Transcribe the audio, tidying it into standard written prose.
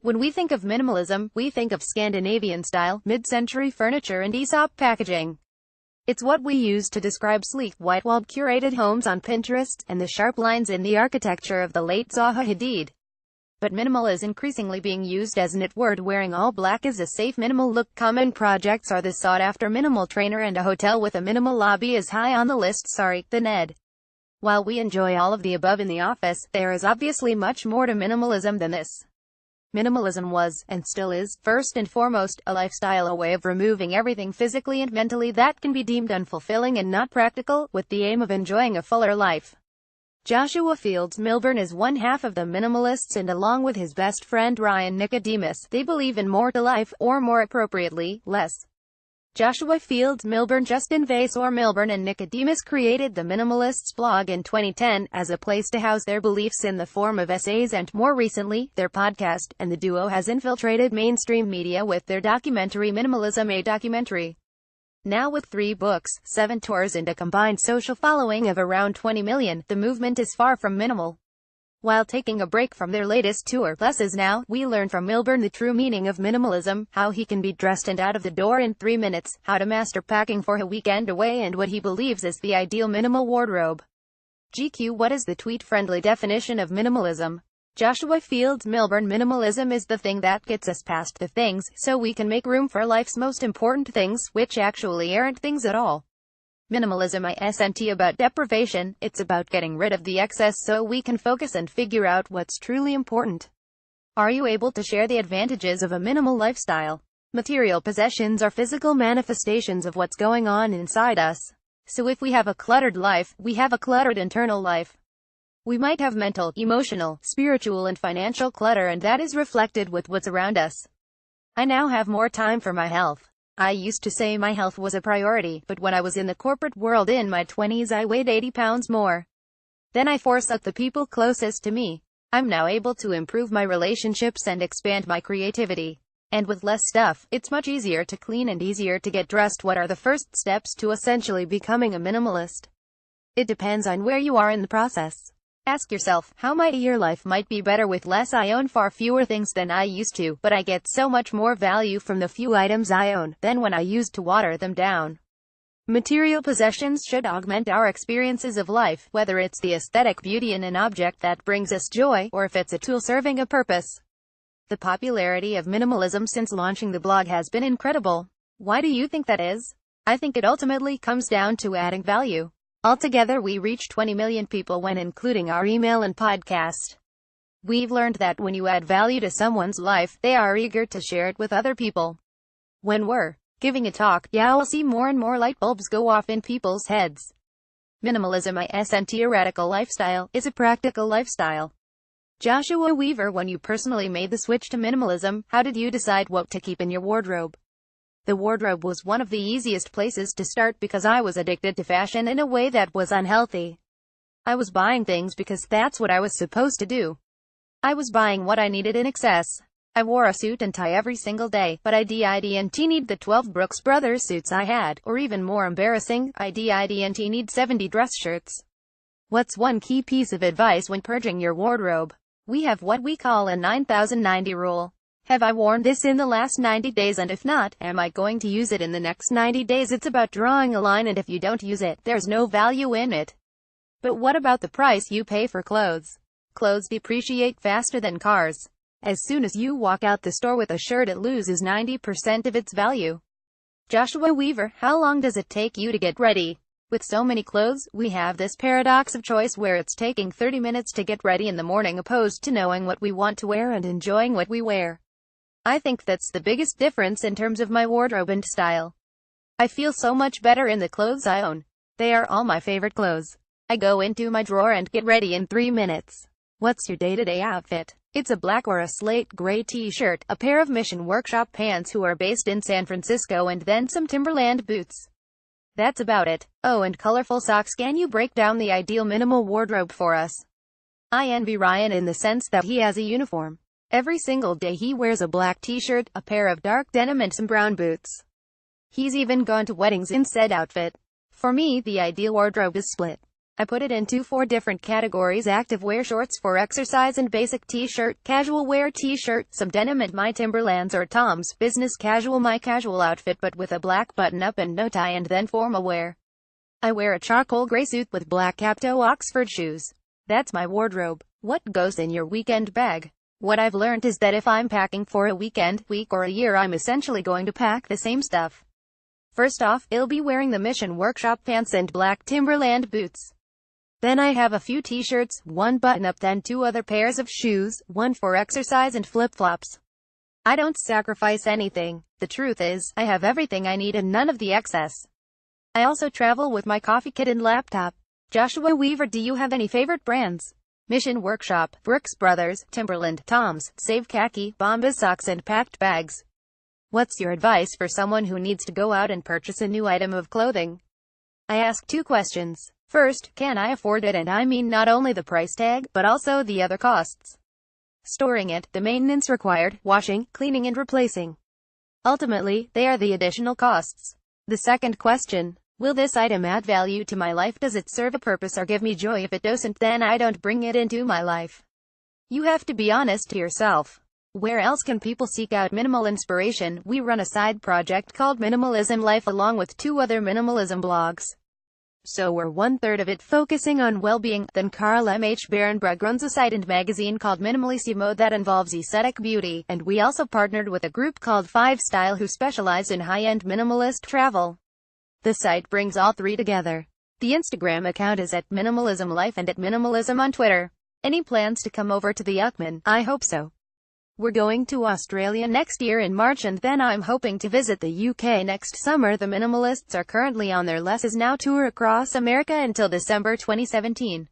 When we think of minimalism, we think of Scandinavian style, mid-century furniture and Aesop packaging. It's what we use to describe sleek, white-walled curated homes on Pinterest, and the sharp lines in the architecture of the late Zaha Hadid. But minimal is increasingly being used as a knit word. Wearing all black is a safe minimal look. Common projects are the sought-after minimal trainer, and a hotel with a minimal lobby is high on the list. Sorry, the Ned. While we enjoy all of the above in the office, there is obviously much more to minimalism than this. Minimalism was, and still is, first and foremost, a lifestyle, a way of removing everything physically and mentally that can be deemed unfulfilling and not practical, with the aim of enjoying a fuller life. Joshua Fields Milburn is one half of the minimalists, and along with his best friend Ryan Nicodemus, they believe in more to life, or more appropriately, less. Joshua Fields Milburn, Justin Vase or Milburn, and Nicodemus created the Minimalists blog in 2010, as a place to house their beliefs in the form of essays and, more recently, their podcast, and the duo has infiltrated mainstream media with their documentary Minimalism, a documentary. Now with 3 books, 7 tours and a combined social following of around 20 million, the movement is far from minimal. While taking a break from their latest tour, Less Is Now, we learn from Milburn the true meaning of minimalism, how he can be dressed and out of the door in 3 minutes, how to master packing for a weekend away, and what he believes is the ideal minimal wardrobe. GQ: What is the tweet-friendly definition of minimalism? Joshua Fields Milburn: minimalism is the thing that gets us past the things, so we can make room for life's most important things, which actually aren't things at all. Minimalism isn't about deprivation, it's about getting rid of the excess so we can focus and figure out what's truly important. Are you able to share the advantages of a minimal lifestyle? Material possessions are physical manifestations of what's going on inside us. So if we have a cluttered life, we have a cluttered internal life. We might have mental, emotional, spiritual and financial clutter, and that is reflected with what's around us. I now have more time for my health. I used to say my health was a priority, but when I was in the corporate world in my 20s I weighed 80 pounds more. Then I forsook the people closest to me. I'm now able to improve my relationships and expand my creativity. And with less stuff, it's much easier to clean and easier to get dressed. What are the first steps to essentially becoming a minimalist? It depends on where you are in the process. Ask yourself, how might your life might be better with less? I own far fewer things than I used to, but I get so much more value from the few items I own than when I used to water them down. Material possessions should augment our experiences of life, whether it's the aesthetic beauty in an object that brings us joy, or if it's a tool serving a purpose. The popularity of minimalism since launching the blog has been incredible. Why do you think that is? I think it ultimately comes down to adding value. Altogether we reach 20 million people when including our email and podcast. We've learned that when you add value to someone's life, they are eager to share it with other people. When we're giving a talk, you'll see more and more light bulbs go off in people's heads. Minimalism isn't a radical lifestyle, it's a practical lifestyle. Joshua Weaver: when you personally made the switch to minimalism, how did you decide what to keep in your wardrobe? The wardrobe was one of the easiest places to start because I was addicted to fashion in a way that was unhealthy. I was buying things because that's what I was supposed to do. I was buying what I needed in excess. I wore a suit and tie every single day, but I didn't need the 12 Brooks Brothers suits I had, or even more embarrassing, I didn't need 70 dress shirts. What's one key piece of advice when purging your wardrobe? We have what we call a 9090 rule. Have I worn this in the last 90 days, and if not, am I going to use it in the next 90 days? It's about drawing a line, and if you don't use it, there's no value in it. But what about the price you pay for clothes? Clothes depreciate faster than cars. As soon as you walk out the store with a shirt, it loses 90% of its value. Joshua Weaver: how long does it take you to get ready? With so many clothes, we have this paradox of choice where it's taking 30 minutes to get ready in the morning opposed to knowing what we want to wear and enjoying what we wear. I think that's the biggest difference in terms of my wardrobe and style. I feel so much better in the clothes I own. They are all my favorite clothes. I go into my drawer and get ready in 3 minutes. What's your day-to-day outfit? It's a black or a slate gray t-shirt, a pair of Mission Workshop pants who are based in San Francisco, and then some Timberland boots. That's about it. Oh, and colorful socks. Can you break down the ideal minimal wardrobe for us? I envy Ryan in the sense that he has a uniform. Every single day he wears a black t-shirt, a pair of dark denim and some brown boots. He's even gone to weddings in said outfit. For me, the ideal wardrobe is split. I put it into 4 different categories: activewear shorts for exercise and basic t-shirt, casual wear t-shirt, some denim and my Timberlands or Toms, business casual my casual outfit but with a black button-up and no tie, and then formal wear. I wear a charcoal gray suit with black cap-toe Oxford shoes. That's my wardrobe. What goes in your weekend bag? What I've learned is that if I'm packing for a weekend, week or a year, I'm essentially going to pack the same stuff. First off, I'll be wearing the Mission Workshop pants and black Timberland boots. Then I have a few t-shirts, 1 button-up, then 2 other pairs of shoes, 1 for exercise and flip-flops. I don't sacrifice anything. The truth is, I have everything I need and none of the excess. I also travel with my coffee kit and laptop. Joshua Weaver, do you have any favorite brands? Mission Workshop, Brooks Brothers, Timberland, Toms, Save Khaki, Bombas socks and packed bags. What's your advice for someone who needs to go out and purchase a new item of clothing? I ask 2 questions. First, can I afford it? And I mean not only the price tag, but also the other costs. Storing it, the maintenance required, washing, cleaning and replacing. Ultimately, they are the additional costs. The second question: will this item add value to my life? Does it serve a purpose or give me joy? If it doesn't, then I don't bring it into my life. You have to be honest to yourself. Where else can people seek out minimal inspiration? We run a side project called Minimalism Life along with 2 other minimalism blogs. So we're 1/3 of it focusing on well-being. Then Carl M. H. Barenbrug runs a site and magazine called Minimalissimo that involves aesthetic beauty, and we also partnered with a group called 5 Style who specialize in high-end minimalist travel. The site brings all 3 together. The Instagram account is at Minimalism Life and at Minimalism on Twitter. Any plans to come over to the Yuckman? I hope so. We're going to Australia next year in March, and then I'm hoping to visit the UK next summer. The Minimalists are currently on their Less Is Now tour across America until December 2017.